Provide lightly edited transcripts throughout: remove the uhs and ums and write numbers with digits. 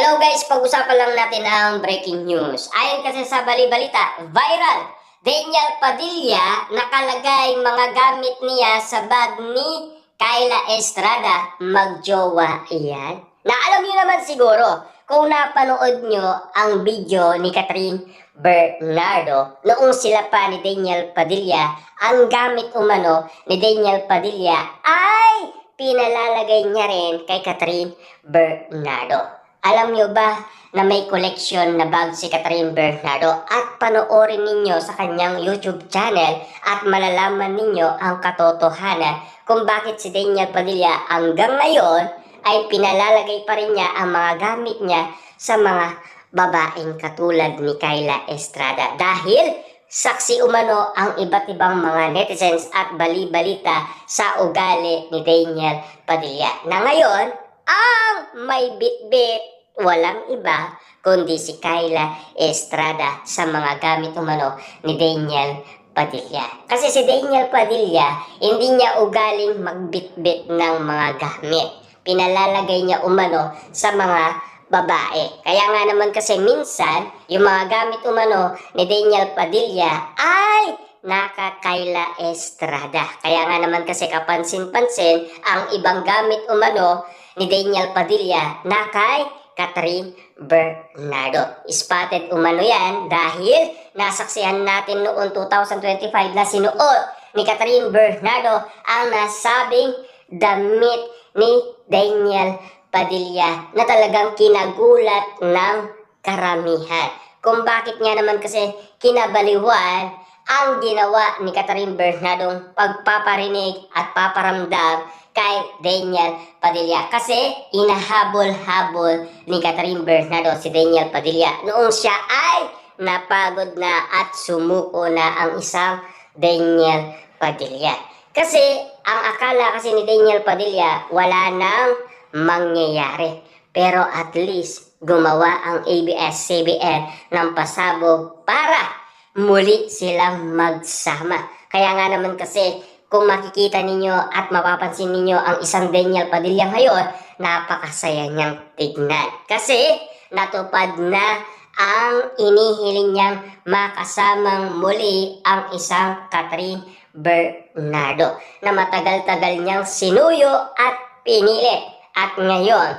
Hello guys, pag-usapan lang natin ang breaking news. Ayon kasi sa bali-balita, viral, Daniel Padilla nakalagay mga gamit niya sa bag ni Kyla Estrada, magjowa iyan. Na alam niyo naman siguro, kung napanood nyo ang video ni Catherine Bernardo, noong sila pa ni Daniel Padilla, ang gamit umano ni Daniel Padilla ay pinalalagay niya rin kay Catherine Bernardo. Alam nyo ba na may collection na bag si Catherine Bernardo at panoorin ninyo sa kanyang YouTube channel at malalaman ninyo ang katotohanan kung bakit si Daniel Padilla hanggang ngayon ay pinalalagay pa rin niya ang mga gamit niya sa mga babaeng katulad ni Kyla Estrada dahil saksi umano ang iba't ibang mga netizens at bali-balita sa ugali ni Daniel Padilla na ngayon ang may bit-bit walang iba kundi si Kyla Estrada sa mga gamit umano ni Daniel Padilla. Kasi si Daniel Padilla hindi niya ugaling magbit-bit ng mga gamit. Pinalalagay niya umano sa mga babae. Kaya nga naman kasi minsan yung mga gamit umano ni Daniel Padilla ay naka Kyla Estrada. Kaya nga naman kasi kapansin-pansin ang ibang gamit umano ni Daniel Padilla na kay Catherine Bernardo. Spotted umano yan dahil nasaksihan natin noong 2025 na sinuot ni Catherine Bernardo ang nasabing damit ni Daniel Padilla na talagang kinagulat ng karamihan. Kung bakit nga naman kasi kinabaliwan ang ginawa ni Catherine Bernardo pagpaparinig at paparamdam kay Daniel Padilla. Kasi inahabol-habol ni Catherine Bernardo si Daniel Padilla noong siya ay napagod na at sumuko na ang isang Daniel Padilla. Kasi ang akala kasi ni Daniel Padilla wala nang mangyayari. Pero at least gumawa ang ABS-CBN ng pasabog para muli silang magsama. Kaya nga naman kasi kung makikita ninyo at mapapansin ninyo ang isang Daniel Padilla ngayon, napakasaya niyang tignan. Kasi natupad na ang inihiling niyang makasamang muli ang isang Catherine Bernardo na matagal-tagal niyang sinuyo at pinilit. At ngayon,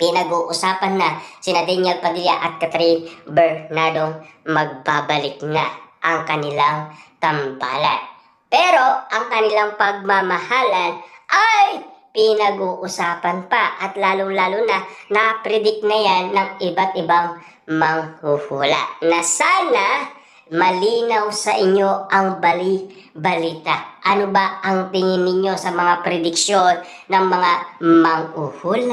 pinag-uusapan na sina Daniel Padilla at Catherine Bernardo magbabalik na ang kanilang tambalan. Pero ang kanilang pagmamahalan ay pinag-uusapan pa at lalong-lalo na na-predict na yan ng iba't ibang manghuhula na sana malinaw sa inyo ang bali-balita. Ano ba ang tingin ninyo sa mga prediksyon ng mga manghuhula?